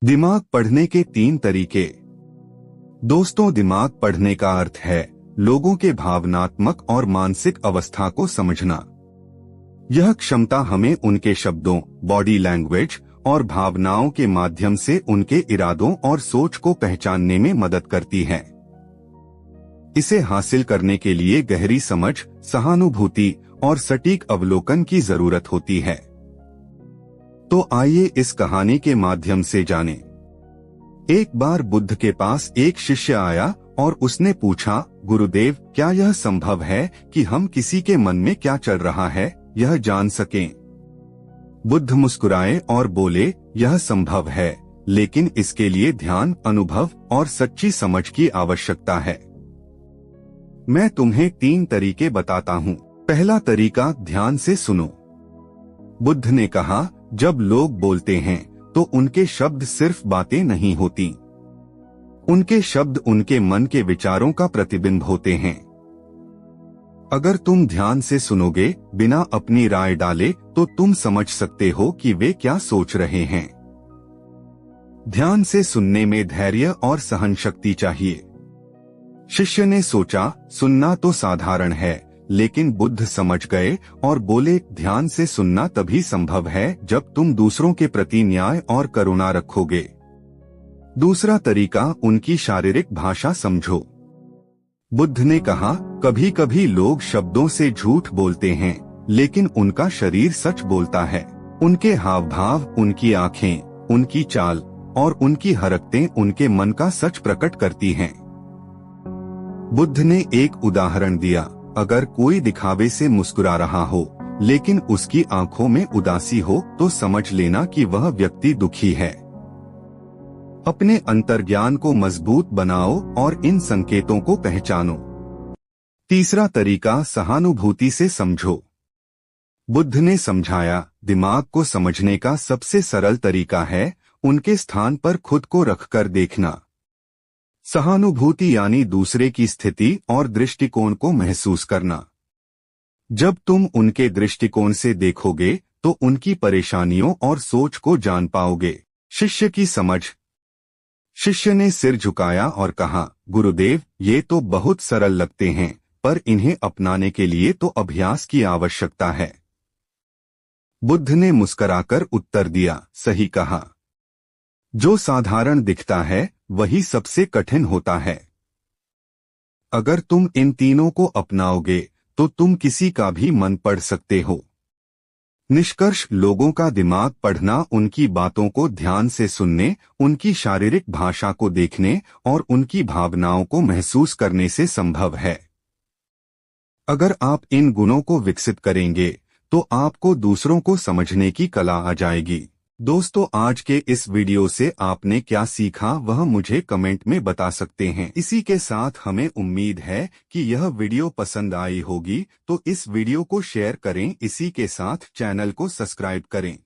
दिमाग पढ़ने के 3 तरीके। दोस्तों, दिमाग पढ़ने का अर्थ है लोगों के भावनात्मक और मानसिक अवस्था को समझना। यह क्षमता हमें उनके शब्दों, बॉडी लैंग्वेज और भावनाओं के माध्यम से उनके इरादों और सोच को पहचानने में मदद करती है। इसे हासिल करने के लिए गहरी समझ, सहानुभूति और सटीक अवलोकन की जरूरत होती है। तो आइए इस कहानी के माध्यम से जानें। एक बार बुद्ध के पास एक शिष्य आया और उसने पूछा, गुरुदेव, क्या यह संभव है कि हम किसी के मन में क्या चल रहा है यह जान सकें? बुद्ध मुस्कुराए और बोले, यह संभव है, लेकिन इसके लिए ध्यान, अनुभव और सच्ची समझ की आवश्यकता है। मैं तुम्हें 3 तरीके बताता हूँ। पहला तरीका, ध्यान से सुनो। बुद्ध ने कहा, जब लोग बोलते हैं तो उनके शब्द सिर्फ बातें नहीं होती। उनके शब्द उनके मन के विचारों का प्रतिबिंब होते हैं। अगर तुम ध्यान से सुनोगे, बिना अपनी राय डाले, तो तुम समझ सकते हो कि वे क्या सोच रहे हैं। ध्यान से सुनने में धैर्य और सहनशक्ति चाहिए। शिष्य ने सोचा, सुनना तो साधारण है, लेकिन बुद्ध समझ गए और बोले, ध्यान से सुनना तभी संभव है जब तुम दूसरों के प्रति न्याय और करुणा रखोगे। दूसरा तरीका, उनकी शारीरिक भाषा समझो। बुद्ध ने कहा, कभी कभी लोग शब्दों से झूठ बोलते हैं, लेकिन उनका शरीर सच बोलता है। उनके हाव भाव, उनकी आंखें, उनकी चाल और उनकी हरकतें उनके मन का सच प्रकट करती हैं। बुद्ध ने एक उदाहरण दिया, अगर कोई दिखावे से मुस्कुरा रहा हो लेकिन उसकी आंखों में उदासी हो, तो समझ लेना कि वह व्यक्ति दुखी है। अपने अंतर्ज्ञान को मजबूत बनाओ और इन संकेतों को पहचानो। तीसरा तरीका, सहानुभूति से समझो। बुद्ध ने समझाया, दिमाग को समझने का सबसे सरल तरीका है उनके स्थान पर खुद को रखकर देखना। सहानुभूति यानी दूसरे की स्थिति और दृष्टिकोण को महसूस करना। जब तुम उनके दृष्टिकोण से देखोगे तो उनकी परेशानियों और सोच को जान पाओगे। शिष्य की समझ। शिष्य ने सिर झुकाया और कहा, गुरुदेव, ये तो बहुत सरल लगते हैं, पर इन्हें अपनाने के लिए तो अभ्यास की आवश्यकता है। बुद्ध ने मुस्कुराकर उत्तर दिया, सही कहा। जो साधारण दिखता है वही सबसे कठिन होता है। अगर तुम इन तीनों को अपनाओगे तो तुम किसी का भी मन पढ़ सकते हो। निष्कर्ष, लोगों का दिमाग पढ़ना उनकी बातों को ध्यान से सुनने, उनकी शारीरिक भाषा को देखने और उनकी भावनाओं को महसूस करने से संभव है। अगर आप इन गुणों को विकसित करेंगे तो आपको दूसरों को समझने की कला आ जाएगी। दोस्तों, आज के इस वीडियो से आपने क्या सीखा वह मुझे कमेंट में बता सकते हैं। इसी के साथ हमें उम्मीद है कि यह वीडियो पसंद आई होगी, तो इस वीडियो को शेयर करें। इसी के साथ चैनल को सब्सक्राइब करें।